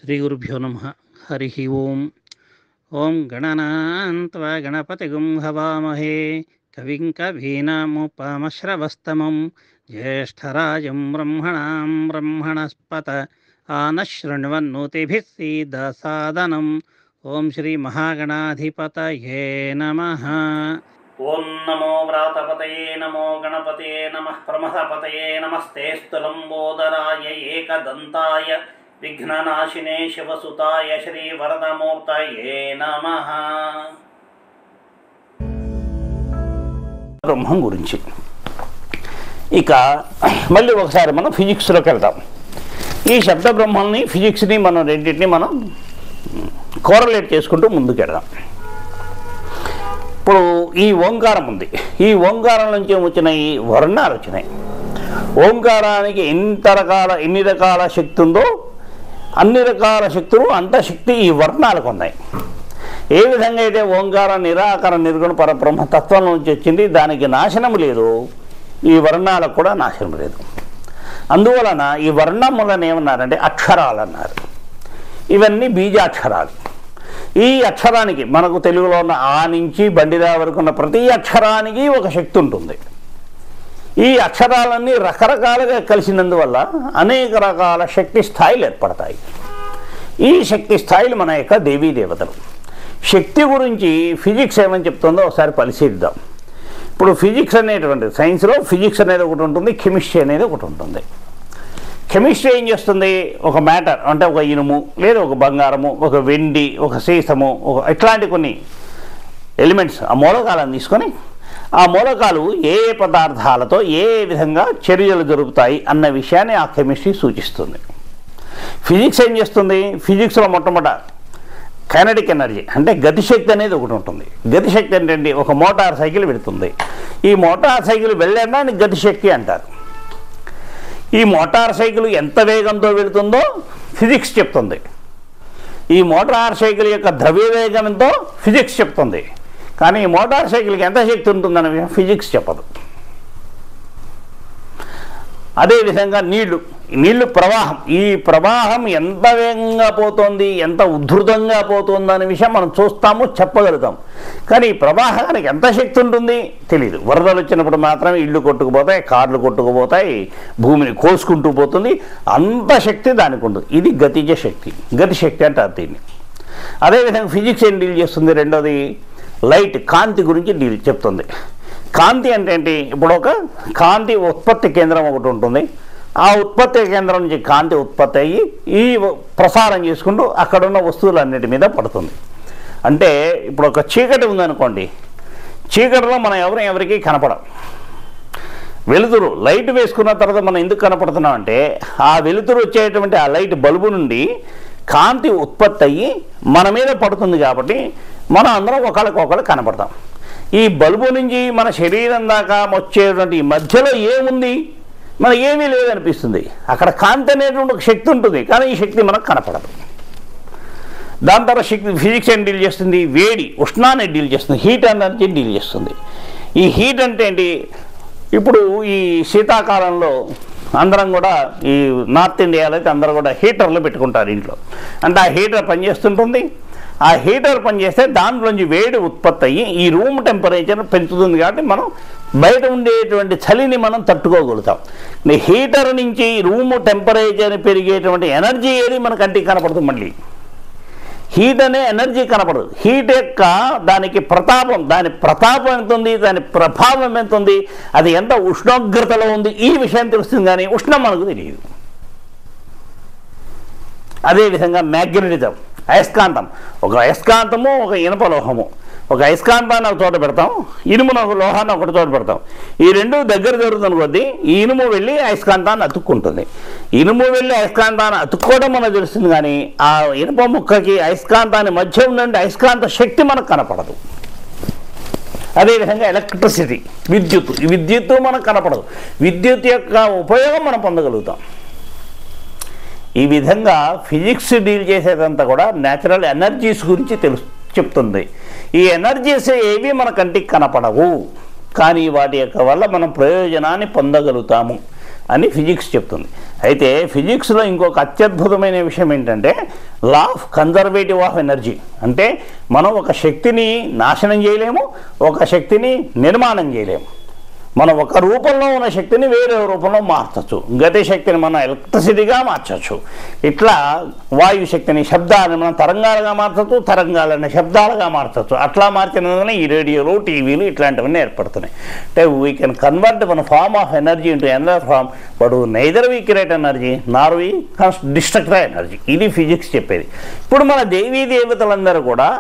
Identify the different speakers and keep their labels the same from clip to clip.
Speaker 1: శ్రీగురుభ్యో నమః. హరి ఓం. ఓం గణనాన్త్వా గణపతిగుం హవామహే కవిం కవీనాముపమశ్రవస్తమం జ్యేష్ఠరాజం బ్రహ్మణాం బ్రహ్మణస్పత ఆనశృణ్వన్నోతిభిः సీదసాదనం. ఓం శ్రీ మహాగణాధిపతయే నమః. ఓం నమో వ్రాతపతయే నమో గణపతయే నమః ప్రమథపతయే నమస్తేస్తు లంబోదరాయ ఏకదంతాయ విఘ్ననాశినే శివసుతాయ శ్రీ వరదమూర్తయే నమః. బ్రహ్మం గురించి ఇక మళ్ళీ ఒకసారి మనం ఫిజిక్స్లోకి వెళ్దాం. ఈ శబ్ద బ్రహ్మాన్ని ఫిజిక్స్ని మనం రెండింటిని మనం కోరలేట్ చేసుకుంటూ ముందుకెళ్దాం. ఇప్పుడు ఈ ఓంకారం ఉంది. ఈ ఓంకారం నుంచి వచ్చిన ఈ వర్ణాలు వచ్చినాయి. ఓంకారానికి ఎన్ని రకాల శక్తి ఉందో అన్ని రకాల శక్తులు అంత శక్తి ఈ వర్ణాలకు ఉన్నాయి. ఏ విధంగా అయితే ఓంకారం నిరాకార నిర్గుణ పరబ్రహ్మ తత్వం నుంచి వచ్చింది, దానికి నాశనం లేదు, ఈ వర్ణాలకు కూడా నాశనం లేదు. అందువలన ఈ వర్ణములను ఏమన్నారంటే అక్షరాలు అన్నారు. ఇవన్నీ బీజాక్షరాలు. ఈ అక్షరానికి మనకు తెలుగులో ఉన్న ఆ నుంచి బండిరా వరకు ఉన్న ప్రతి అక్షరానికి ఒక శక్తి ఉంటుంది. ఈ అక్షరాలన్నీ రకరకాలుగా కలిసినందువల్ల అనేక రకాల శక్తి స్థాయిలు ఏర్పడతాయి. ఈ శక్తి స్థాయిలు మన యొక్క దేవీ దేవతలు. శక్తి గురించి ఫిజిక్స్ ఏమని చెప్తుందో ఒకసారి పరిశీలిద్దాం. ఇప్పుడు ఫిజిక్స్ అనేటువంటి సైన్స్లో ఫిజిక్స్ అనేది ఒకటి ఉంటుంది, కెమిస్ట్రీ అనేది ఒకటి ఉంటుంది. కెమిస్ట్రీ ఏం చేస్తుంది? ఒక మ్యాటర్ అంటే ఒక ఇనుము లేదా ఒక బంగారము, ఒక వెండి, ఒక సీసము, ఇట్లాంటి కొన్ని ఎలిమెంట్స్, ఆ మూలకాలను తీసుకొని ఆ మూలకాలు ఏ ఏ పదార్థాలతో ఏ విధంగా చర్యలు జరుగుతాయి అన్న విషయాన్ని ఆ కెమిస్ట్రీ సూచిస్తుంది. ఫిజిక్స్ ఏం చేస్తుంది? ఫిజిక్స్లో మొట్టమొదట కైనటిక్ ఎనర్జీ అంటే గతిశక్తి అనేది ఒకటి ఉంటుంది. గతిశక్తి ఏంటంటే ఒక మోటార్ సైకిల్ వెళుతుంది. ఈ మోటార్ సైకిల్ వెళ్ళడానికి గతిశక్తి అంటారు. ఈ మోటార్ సైకిల్ ఎంత వేగంతో వెళుతుందో ఫిజిక్స్ చెప్తుంది. ఈ మోటార్ సైకిల్ యొక్క ద్రవ్య వేగం ఎంతో ఫిజిక్స్ చెప్తుంది. కానీ ఈ మోటార్ సైకిల్కి ఎంత శక్తి ఉంటుందనే విషయం ఫిజిక్స్ చెప్పదు. అదేవిధంగా నీళ్లు ప్రవాహం, ఈ ప్రవాహం ఎంత వేగంగా పోతుంది, ఎంత ఉద్ధృతంగా పోతుంది అనే విషయం మనం చూస్తాము, చెప్పగలుగుతాం. కానీ ఈ ప్రవాహానికి ఎంత శక్తి ఉంటుంది తెలియదు. వరదలు వచ్చినప్పుడు మాత్రమే ఇళ్ళు కొట్టుకుపోతాయి, కార్లు కొట్టుకుపోతాయి, భూమిని కోసుకుంటూ పోతుంది. అంత శక్తి దానికి ఉంటుంది. ఇది గతిజ శక్తి, గతిశక్తి అంటారు దీన్ని. అదేవిధంగా ఫిజిక్స్ ఏం డీల్ చేస్తుంది? రెండోది లైట్, కాంతి గురించి చెప్తుంది. కాంతి అంటే ఏంటి? ఇప్పుడు ఒక కాంతి ఉత్పత్తి కేంద్రం ఒకటి ఉంటుంది. ఆ ఉత్పత్తి కేంద్రం నుంచి కాంతి ఉత్పత్తి అయ్యి ఈ ప్రసారం చేసుకుంటూ అక్కడున్న వస్తువులన్నిటి మీద పడుతుంది. అంటే ఇప్పుడు ఒక చీకటి ఉందనుకోండి, చీకటిలో మనం ఎవరికి కనపడం. వెలుతురు లైట్ వేసుకున్న తర్వాత మనం ఎందుకు కనపడుతున్నాం అంటే ఆ వెలుతురు వచ్చేటువంటి ఆ లైట్ బల్బు నుండి కాంతి ఉత్పత్తి అయ్యి మన మీద పడుతుంది. కాబట్టి మనం అందరం ఒకళ్ళకొకళ్ళు కనపడతాం. ఈ బల్బు నుంచి మన శరీరం దాకా వచ్చేటువంటి మధ్యలో ఏముంది? మనకి ఏమీ లేదనిపిస్తుంది. అక్కడ కాంతి అనేటువంటి ఒక శక్తి ఉంటుంది, కానీ ఈ శక్తి మనకు కనపడదు. దాని తర్వాత శక్తి ఫిజిక్స్ ఏం డీల్ చేస్తుంది? వేడి, ఉష్ణాన్ని డీల్ చేస్తుంది, హీట్ ఎనర్జీ డీల్ చేస్తుంది. ఈ హీట్ అంటే ఏంటి? ఇప్పుడు ఈ శీతాకాలంలో అందరం కూడా ఈ నార్త్ ఇండియాలో అయితే అందరూ కూడా హీటర్లు పెట్టుకుంటారు ఇంట్లో. అంటే ఆ హీటర్ పనిచేస్తుంటుంది. ఆ హీటర్ పనిచేస్తే దాంట్లోంచి వేడి ఉత్పత్తి అయ్యి ఈ రూమ్ టెంపరేచర్ పెంచుతుంది. కాబట్టి మనం బయట ఉండేటువంటి చలిని మనం తట్టుకోగలుగుతాం. హీటర్ నుంచి రూమ్ టెంపరేచర్ పెరిగేటువంటి ఎనర్జీ ఏది మన కంటికి కనపడుతుంది. మళ్ళీ హీట్ అనే ఎనర్జీ కనపడదు. హీట్ యొక్క దాని ప్రతాపం ఎంత ఉంది, దాని ప్రభావం ఎంత ఉంది, అది ఎంత ఉష్ణోగ్రతలో ఉంది, ఈ విషయం తెలుస్తుంది. కానీ ఉష్ణం మనకు తెలియదు. అదేవిధంగా మ్యాగ్నెటిజం, అయస్కాంతం. ఒక అయస్కాంతము, ఒక ఇనుప లోహము. ఒక అయస్కాంతాన్ని ఒక చోట పెడతాం, ఇనుమును ఒక లోహాన్ని ఒకటి చోట పెడతాం. ఈ రెండు దగ్గర జరుగుతున్న కొద్దీ ఈ ఇనుము వెళ్ళి అయస్కాంతాన్ని అతుక్కుంటుంది. ఇనుము వెళ్ళి అయస్కాంతాన్ని అతుక్కోవడం మనకు తెలుస్తుంది. కానీ ఆ ఇనుప ముక్కకి అయస్కాంతాన్ని మధ్య ఉండే అయస్కాంత శక్తి మనకు కనపడదు. అదేవిధంగా ఎలక్ట్రిసిటీ, విద్యుత్తు మనకు కనపడదు. విద్యుత్ యొక్క ఉపయోగం మనం పొందగలుగుతాం. ఈ విధంగా ఫిజిక్స్ డీల్ చేసేదంతా కూడా న్యాచురల్ ఎనర్జీస్ గురించి చెప్తుంది. ఈ ఎనర్జీస్ ఏవి మన కంటికి కనపడవు, కానీ వాటి యొక్క వల్ల మనం ప్రయోజనాన్ని పొందగలుగుతాము అని ఫిజిక్స్ చెప్తుంది. అయితే ఫిజిక్స్లో ఇంకొక అత్యద్భుతమైన విషయం ఏంటంటే law of conservative of energy. అంటే మనం ఒక శక్తిని నాశనం చేయలేము, ఒక శక్తిని నిర్మాణం చేయలేము. మనం ఒక రూపంలో ఉన్న శక్తిని వేరే రూపంలో మార్చచ్చు. గతి శక్తిని మనం ఎలక్ట్రిసిటీగా మార్చచ్చు. ఇట్లా వాయు శక్తిని, శబ్దాలను మనం తరంగాలుగా మార్చచ్చు, తరంగాలను శబ్దాలుగా మార్చచ్చు. అట్లా మార్చినందువల్ల ఈ రేడియోలు, టీవీలు ఇట్లాంటివన్నీ ఏర్పడుతున్నాయి. అంటే we can convert one form of energy into another form, but neither we create energy nor we destruct energy. ఇది ఫిజిక్స్ చెప్పేది. ఇప్పుడు మన దేవీ దేవతలందరూ కూడా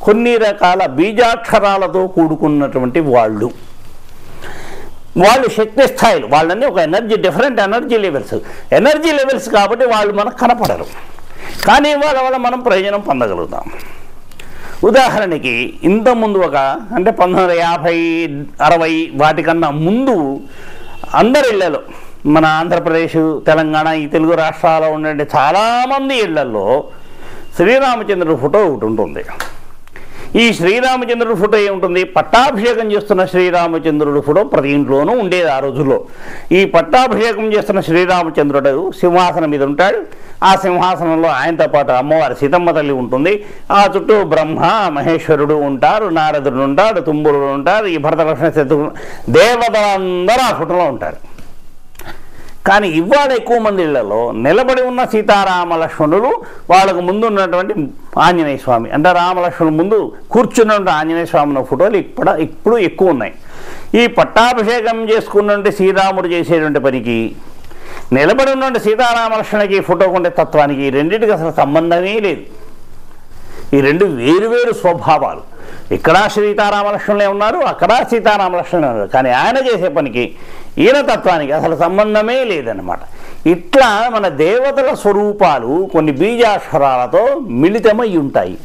Speaker 1: కొన్ని రకాల బీజాక్షరాలతో కూడుకున్నటువంటి వాళ్ళు శక్తి స్థాయిలు, వాళ్ళని ఒక డిఫరెంట్ ఎనర్జీ లెవెల్స్ కాబట్టి వాళ్ళు మనకు కనపడరు. కానీ వాళ్ళ వల్ల మనం ప్రయోజనం పొందగలుగుతాం. ఉదాహరణకి ఇంతకుముందు అంటే 1950, 60 వాటికన్నా ముందు అందరి ఇళ్లలో, మన ఆంధ్రప్రదేశ్, తెలంగాణ, ఈ తెలుగు రాష్ట్రాల్లో ఉండే చాలామంది ఇళ్లలో శ్రీరామచంద్రుడి ఫోటో ఒకటి ఉంటుంది. ఈ శ్రీరామచంద్రుడి ఫోటో ఏముంటుంది? పట్టాభిషేకం చేస్తున్న శ్రీరామచంద్రుడి ఫోటో ప్రతి ఇంట్లోనూ ఉండేది ఆ రోజుల్లో. ఈ పట్టాభిషేకం చేస్తున్న శ్రీరామచంద్రుడు సింహాసనం మీద ఉంటాడు. ఆ సింహాసనంలో ఆయనతో పాటు అమ్మవారి సీతమ్మ తల్లి ఉంటుంది. ఆ చుట్టూ బ్రహ్మ, మహేశ్వరుడు ఉంటారు, నారదుడు ఉంటాడు, తుంబురుడు ఉంటారు, ఈ భరతలక్ష్మి శత్రుఘ్న దేవతలందరూ ఆ ఫోటోలో ఉంటారు. కానీ ఇవాళ ఎక్కువ మంది ఇళ్లలో నిలబడి ఉన్న సీతారామ లక్ష్మణులు, వాళ్ళకు ముందు ఉన్నటువంటి ఆంజనేయ స్వామి, అంటే రామలక్ష్మణుల ముందు కూర్చున్నటువంటి ఆంజనేయ స్వామి ఫోటోలు ఇప్పుడు ఎక్కువ ఉన్నాయి. ఈ పట్టాభిషేకం చేసుకున్నటువంటి శ్రీరాముడు చేసేటువంటి పనికి, నిలబడి ఉన్నటువంటి సీతారామలక్ష్మణుడికి ఫోటో ఉండే తత్వానికి ఈ రెండింటికి అసలు సంబంధమే లేదు. ఈ రెండు వేరువేరు స్వభావాలు. ఇక్కడ సీతారామలక్ష్మణులే ఉన్నారు, అక్కడ సీతారామలక్ష్మణులే ఉన్నారు. కానీ ఆయన చేసే పనికి, ఈయన తత్వానికి అసలు సంబంధమే లేదన్నమాట. ఇట్లా మన దేవతల స్వరూపాలు కొన్ని బీజాక్షరాలతో మిళితమై ఉంటాయి.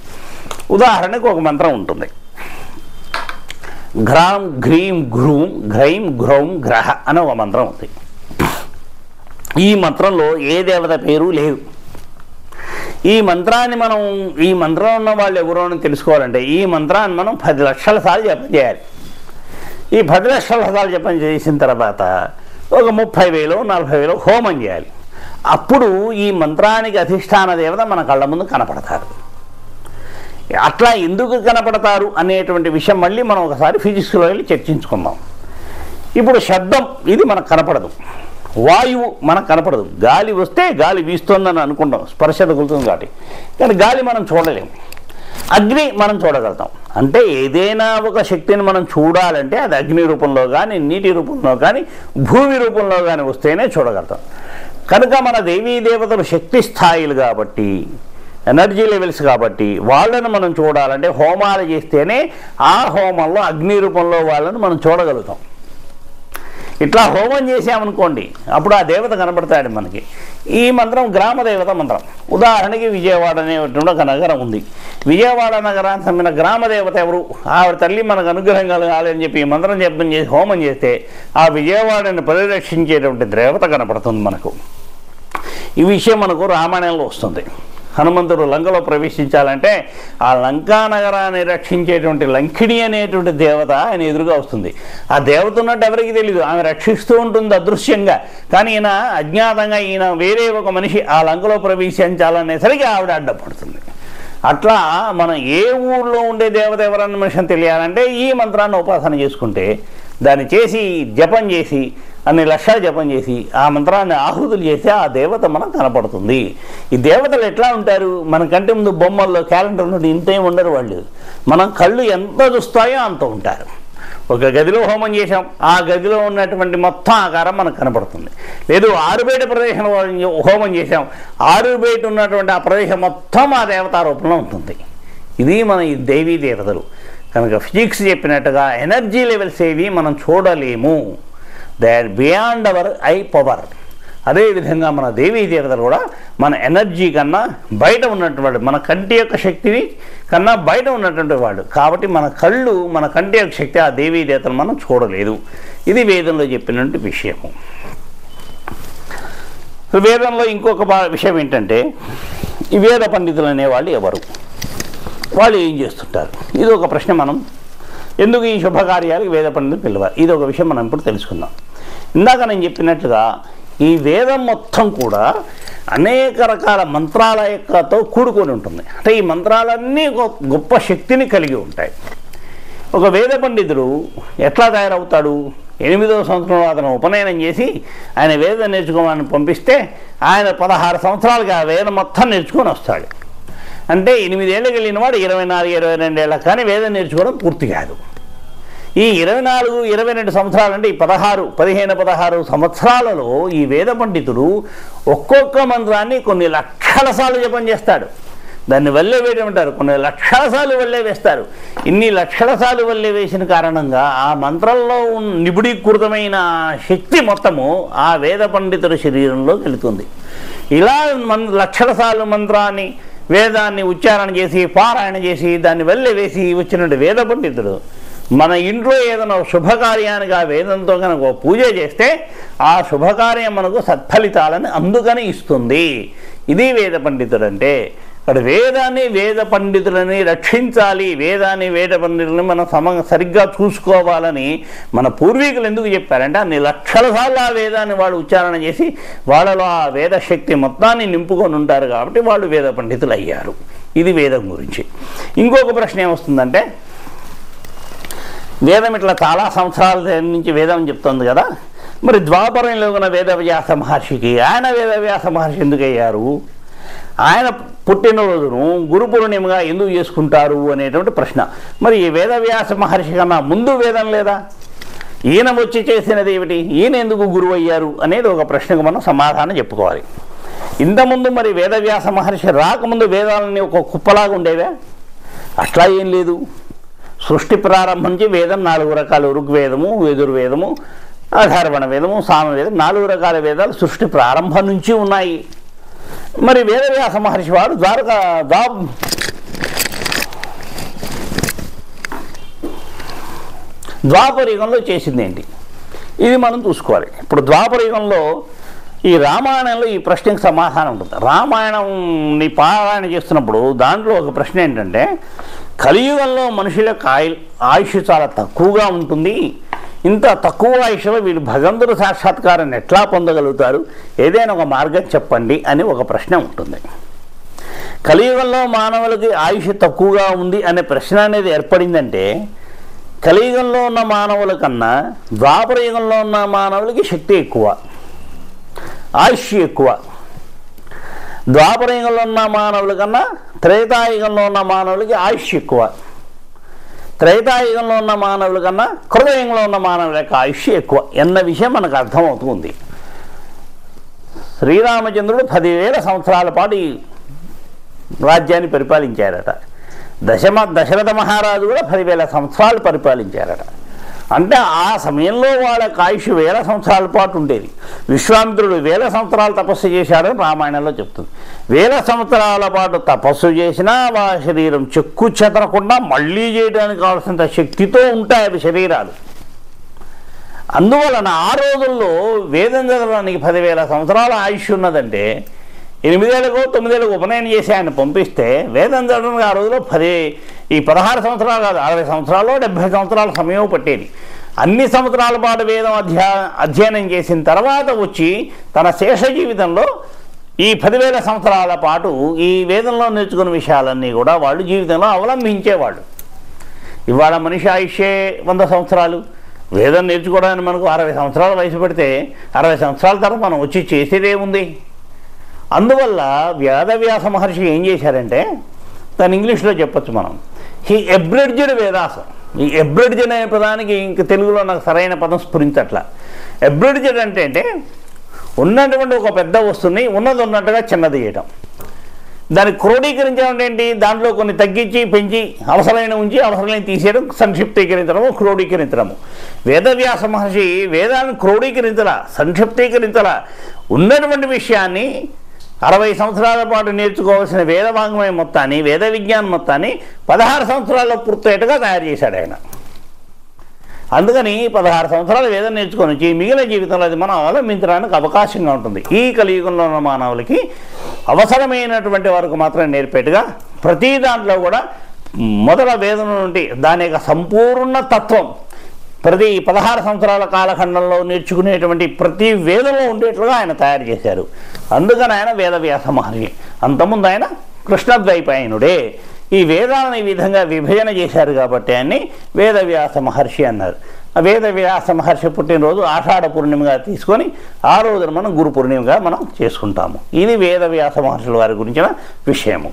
Speaker 1: ఉదాహరణకు ఒక మంత్రం ఉంటుంది, ఘ్రాంఘ్రీం గ్రూం గ్రైం గ్రౌం గ్రహ అనే ఒక మంత్రం ఉంది. ఈ మంత్రంలో ఏ దేవత పేరు లేదు. ఈ మంత్రాన్ని ఈ మంత్రం ఉన్న వాళ్ళు ఎవరో అని తెలుసుకోవాలంటే ఈ మంత్రాన్ని మనం 10 లక్షల సార్లు జపం చేయాలి. ఈ 10 లక్షల సార్లు జపం చేసిన తర్వాత ఒక 30,000, 40,000 హోమం చేయాలి. అప్పుడు ఈ మంత్రానికి అధిష్టాన దేవత మన కళ్ళ ముందు కనపడతారు. అట్లా ఎందుకు కనపడతారు అనేటువంటి విషయం మళ్ళీ మనం ఒకసారి ఫిజిక్స్లో వెళ్ళి చర్చించుకుందాం. ఇప్పుడు శబ్దం ఇది మనకు కనపడదు, వాయువు మనకు కనపడదు. గాలి వస్తే గాలి వీస్తోందని అనుకుంటాం, స్పర్శ తగులుతుంది కాబట్టి. కానీ గాలి మనం చూడలేము. అగ్ని మనం చూడగలుగుతాం. అంటే ఏదైనా ఒక శక్తిని మనం చూడాలంటే అది అగ్ని రూపంలో కానీ, నీటి రూపంలో కానీ, భూమి రూపంలో కానీ వస్తేనే చూడగలుగుతాం. కనుక మన దేవీ దేవతలు శక్తి స్థాయిలు కాబట్టి, ఎనర్జీ లెవెల్స్ కాబట్టి, వాళ్ళను మనం చూడాలంటే హోమాలు చేస్తేనే ఆ హోమంలో అగ్ని రూపంలో వాళ్ళని మనం చూడగలుగుతాం. ఇట్లా హోమం చేసామనుకోండి, అప్పుడు ఆ దేవత కనబడతాడు మనకి. ఈ మంత్రం గ్రామ దేవత మంత్రం. ఉదాహరణకి విజయవాడ అనేటువంటి ఒక నగరం ఉంది. విజయవాడ నగరానికి చెందిన గ్రామ దేవత ఎవరు? ఆవిడ తల్లి మనకు అనుగ్రహం కలగాలి అని చెప్పి ఈ మంత్రం జపం చేసి హోమం చేస్తే ఆ విజయవాడని పరిరక్షించేటువంటి దేవత కనపడుతుంది మనకు. ఈ విషయం మనకు రామాయణంలో వస్తుంది. హనుమంతుడు లంకలో ప్రవేశించాలంటే ఆ లంకా నగరాన్ని రక్షించేటువంటి లంకిణి అనేటువంటి దేవత ఆయన ఎదురుగా వస్తుంది. ఆ దేవత ఉన్నట్టు ఎవరికి తెలియదు, ఆమె రక్షిస్తూ ఉంటుంది అదృశ్యంగా. కానీ ఈయన అజ్ఞాతంగా వేరే ఒక మనిషి ఆ లంకలో ప్రవేశించాలనేసరికి ఆవిడ అడ్డపడుతుంది. అట్లా మనం ఏ ఊళ్ళో ఉండే దేవత ఎవరన్న విషయం తెలియాలంటే ఈ మంత్రాన్ని ఉపాసన చేసుకుంటే, దాన్ని చేసి జపం చేసి అన్ని లక్షలు జపం చేసి ఆ మంత్రాన్ని ఆహుతులు చేస్తే ఆ దేవత మనకు కనపడుతుంది. ఈ దేవతలు ఎట్లా ఉంటారు? మనకంటే ముందు బొమ్మల్లో క్యాలెండర్ నుండి ఇంతేం ఉండరు వాళ్ళు. మనం కళ్ళు ఎంత చూస్తాయో అంత ఉంటారు. ఒక గదిలో హోమం చేసాం, ఆ గదిలో ఉన్నటువంటి మొత్తం ఆకారం మనకు కనపడుతుంది. లేదు ఆరుబయట ప్రదేశంలో హోమం చేసాం, ఆరుబయట ఉన్నటువంటి ఆ ప్రదేశం మొత్తం ఆ దేవతా రూపంలో ఉంటుంది. ఇది మన ఈ దేవీ దేవతలు. కనుక ఫిజిక్స్ చెప్పినట్టుగా ఎనర్జీ లెవెల్స్ ఏవి మనం చూడలేము, they are beyond our eye power. అదేవిధంగా మన దేవీ దేవతలు కూడా మన ఎనర్జీ కన్నా బయట ఉన్నటువంటి, మన కంటి యొక్క శక్తిని కన్నా బయట ఉన్నటువంటి వాడు. కాబట్టి మన కళ్ళు, మన కంటి యొక్క శక్తి ఆ దేవీ దేవతలు మనం చూడలేదు. ఇది వేదంలో చెప్పినటువంటి విషయము. వేదంలో ఇంకొక విషయం ఏంటంటే, ఈ వేద పండితులు అనేవాళ్ళు ఎవరు, వాళ్ళు ఏం చేస్తుంటారు? ఇది ఒక ప్రశ్న. మనం ఎందుకు ఈ శుభకార్యాలకు వేద పండితులు పిలవాలి, ఇది ఒక విషయం మనం ఇప్పుడు తెలుసుకుందాం. ఇందాక నేను చెప్పినట్లుగా ఈ వేదం మొత్తం కూడా అనేక రకాల మంత్రాల యొక్కతో కూడుకొని ఉంటుంది. అంటే ఈ మంత్రాలన్నీ గొప్ప శక్తిని కలిగి ఉంటాయి. ఒక వేద పండితుడు ఎట్లా తయారవుతాడు? 8వ సంవత్సరంలో అతను ఉపనయనం చేసి ఆయన వేదం నేర్చుకోవాలని పంపిస్తే ఆయన 16 సంవత్సరాలకి ఆ వేదం మొత్తం నేర్చుకొని వస్తాడు. అంటే 8 ఏళ్ళకి వెళ్ళిన వాడు 24, 22 ఏళ్ళకి కానీ వేదం నేర్చుకోవడం పూర్తి కాదు. ఈ 24, 22 సంవత్సరాలు అంటే ఈ 15, 16 సంవత్సరాలలో ఈ వేద పండితుడు ఒక్కొక్క మంత్రాన్ని కొన్ని లక్షల సార్లు జపం చేస్తాడు. దాన్ని వల్లే వేయడం అంటారు. కొన్ని లక్షల సార్లు వల్లే వేస్తారు. ఇన్ని లక్షల సార్లు వల్లే వేసిన కారణంగా ఆ మంత్రంలో నిబిడీకృతమైన శక్తి మొత్తము ఆ వేద పండితుడి శరీరంలోకి వెళుతుంది. ఇలా లక్షల సార్లు మంత్రాన్ని వేదాన్ని ఉచ్చారణ చేసి పారాయణ చేసి దాన్ని వల్లే వేసి వచ్చినట్టు వేద పండితుడు మన ఇంట్లో ఏదైనా శుభకార్యానికి ఆ వేదంతో కనుక పూజ చేస్తే ఆ శుభకార్యం మనకు సత్ఫలితాలను అందుకని ఇస్తుంది. ఇది వేద పండితుడు అంటే. అక్కడ వేదాన్ని వేద పండితులని రక్షించాలి, వేదాన్ని వేద పండితులని మనం సరిగ్గా చూసుకోవాలని మన పూర్వీకులు ఎందుకు చెప్పారంటే అన్ని లక్షల సార్లు ఆ వేదాన్ని వాళ్ళు ఉచ్చారణ చేసి వాళ్ళలో ఆ వేద శక్తి మొత్తాన్ని నింపుకొని ఉంటారు కాబట్టి వాళ్ళు వేద పండితులు అయ్యారు. ఇది వేదం గురించి. ఇంకొక ప్రశ్న ఏమొస్తుందంటే, వేదం ఇట్లా చాలా సంవత్సరాల నుంచి వేదం చెప్తుంది కదా, మరి ద్వాపరంలో ఉన్న వేదవ్యాస మహర్షికి ఆయన వేదవ్యాస మహర్షి ఎందుకు అయ్యారు? ఆయన పుట్టినరోజును గురు పూర్ణిమగా ఎందుకు చేసుకుంటారు అనేటువంటి ప్రశ్న. మరి ఈ వేదవ్యాస మహర్షి కన్నా ముందు వేదం లేదా? ఈయన వచ్చి చేసినది ఏమిటి? ఈయన ఎందుకు గురువు అయ్యారు అనేది ఒక ప్రశ్నకు మనం సమాధానం చెప్పుకోవాలి. ఇంతకుముందు మరి వేదవ్యాస మహర్షి రాకముందు వేదాలన్నీ ఒక కుప్పలాగా ఉండేవే? అట్లా ఏం లేదు. సృష్టి ప్రారంభం నుంచి వేదం 4 రకాలు, ఋగ్వేదము, యజుర్వేదము, అథర్వణ వేదము, సామవేదం, 4 రకాల వేదాలు సృష్టి ప్రారంభం నుంచి ఉన్నాయి. మరి వేదవ్యాస మహర్షి వాడు ద్వాపరయుగంలో చేసింది ఏంటి? ఇది మనం చూసుకోవాలి. ఇప్పుడు ద్వాపరయుగంలో ఈ రామాయణంలో ఈ ప్రశ్నకు సమాధానం ఉంటుంది. రామాయణంని పారాయణ చేస్తున్నప్పుడు దాంట్లో ఒక ప్రశ్న ఏంటంటే, కలియుగంలో మనుషుల యొక్క ఆయుష్ చాలా తక్కువగా ఉంటుంది. ఇంత తక్కువ ఆయుష్లో వీళ్ళు భగవంతుడు సాక్షాత్కారాన్ని ఎట్లా పొందగలుగుతారు? ఏదైనా ఒక మార్గం చెప్పండి అని ఒక ప్రశ్న ఉంటుంది. కలియుగంలో మానవులకి ఆయుష్ తక్కువగా ఉంది అనే ప్రశ్న అనేది ఏర్పడిందంటే కలియుగంలో ఉన్న మానవుల కన్నా ద్వాపరయుగంలో ఉన్న మానవులకి శక్తి ఎక్కువ, ఆయుష్ ఎక్కువ. ద్వాపరయుగంలో ఉన్న మానవుల కన్నా త్రేతాయుగంలో ఉన్న మానవులకి ఆయుష్ ఎక్కువ. త్రేతాయుగంలో ఉన్న మానవుల కన్నా కృతయుగంలో ఉన్న మానవుల యొక్క ఆయుష్ ఎక్కువ అన్న విషయం మనకు అర్థమవుతుంది. శ్రీరామచంద్రుడు 10,000 సంవత్సరాల పాటు ఈ రాజ్యాన్ని పరిపాలించారట. దశరథ మహారాజు కూడా 10,000 సంవత్సరాలు పరిపాలించారట. అంటే ఆ సమయంలో వాళ్ళకి ఆయుష్ 1000 సంవత్సరాల పాటు ఉండేది. విశ్వామిత్రుడు 1000 సంవత్సరాలు తపస్సు చేశాడని రామాయణంలో చెప్తుంది. 1000 సంవత్సరాల పాటు తపస్సు చేసినా వాళ్ళ శరీరం చెక్కు చెదరకుండా మళ్ళీ చేయడానికి కావాల్సినంత శక్తితో ఉంటాయి అవి శరీరాలు. అందువలన ఆ రోజుల్లో వేదం చదవడానికి 10,000 సంవత్సరాల ఆయుష్ ఉన్నదంటే 8 ఏళ్ళకో 9 ఏళ్ళకో ఉపనయనం చేసి ఆయన పంపిస్తే వేదం చదవడానికి ఆ రోజులో 16 సంవత్సరాలు కాదు 60 సంవత్సరాలు 70 సంవత్సరాల సమయం పట్టేది. అన్ని సంవత్సరాల పాటు వేదం అధ్యయనం చేసిన తర్వాత వచ్చి తన శేష జీవితంలో ఈ 10,000 సంవత్సరాల పాటు ఈ వేదంలో నేర్చుకున్న విషయాలన్నీ కూడా వాళ్ళు జీవితంలో అవలంబించేవాళ్ళు. ఇవాళ మనిషి ఆయుష్యే 100 సంవత్సరాలు. వేదం నేర్చుకోవడానికి మనకు 60 సంవత్సరాల వయసు పెడితే 60 సంవత్సరాల తర్వాత మనం వచ్చి చేసేదేముంది? అందువల్ల వేదవ్యాస మహర్షి ఏం చేశారంటే, దాన్ని ఇంగ్లీష్లో చెప్పచ్చు మనం, హీ అబ్రిడ్జ్డ్ వేదాస్. ఈ అబ్రిడ్జ్డ్ అనే పదానికి ఇంక తెలుగులో నాకు సరైన పదం స్ఫురించట్లా. అబ్రిడ్జ్డ్ అంటే ఉన్నటువంటి ఒక పెద్ద వస్తువుని ఉన్నది ఉన్నట్టుగా చిన్నది చేయడం. దాన్ని క్రోడీకరించడం ఏంటి? దాంట్లో కొన్ని తగ్గించి పెంచి అవసరమైన ఉంచి అవసరమైన తీసేయడం, సంక్షిప్తీకరించడము, క్రోడీకరించడము. వేదవ్యాస మహర్షి వేదాన్ని క్రోడీకరించలా, సంక్షిప్తీకరించలా. ఉన్నటువంటి విషయాన్ని 60 సంవత్సరాల పాటు నేర్చుకోవాల్సిన వేద వాంగ్మయం మొత్తాన్ని, వేద విజ్ఞానం మొత్తాన్ని 16 సంవత్సరాల్లో పూర్తయ్యేట్టుగా తయారు చేశాడు ఆయన. అందుకని 16 సంవత్సరాలు వేదం నేర్చుకొని వచ్చి మిగిలిన జీవితంలో అది మనం అవలంబించడానికి అవకాశంగా ఉంటుంది. ఈ కలియుగంలో ఉన్న మానవులకి అవసరమైనటువంటి వరకు మాత్రం నేర్పేట్టుగా ప్రతి దాంట్లో కూడా మొదల వేదం నుండి దాని యొక్క సంపూర్ణ తత్వం ప్రతి 16 సంవత్సరాల కాలఖండంలో నేర్చుకునేటువంటి ప్రతి వేదంలో ఉండేట్లుగా ఆయన తయారు చేశారు. అందుకని ఆయన వేదవ్యాస మహర్షి. అంతకుముందు ఆయన కృష్ణద్వైపాయనుడే. ఈ వేదాలను ఈ విధంగా విభజన చేశారు కాబట్టి ఆయన్ని వేదవ్యాస మహర్షి అన్నారు. ఆ వేదవ్యాస మహర్షి పుట్టినరోజు ఆషాఢ పూర్ణిమగా తీసుకొని ఆ రోజున మనం గురు పూర్ణిమగా మనం చేసుకుంటాము. ఇది వేదవ్యాస మహర్షుల వారి గురించిన విషయము.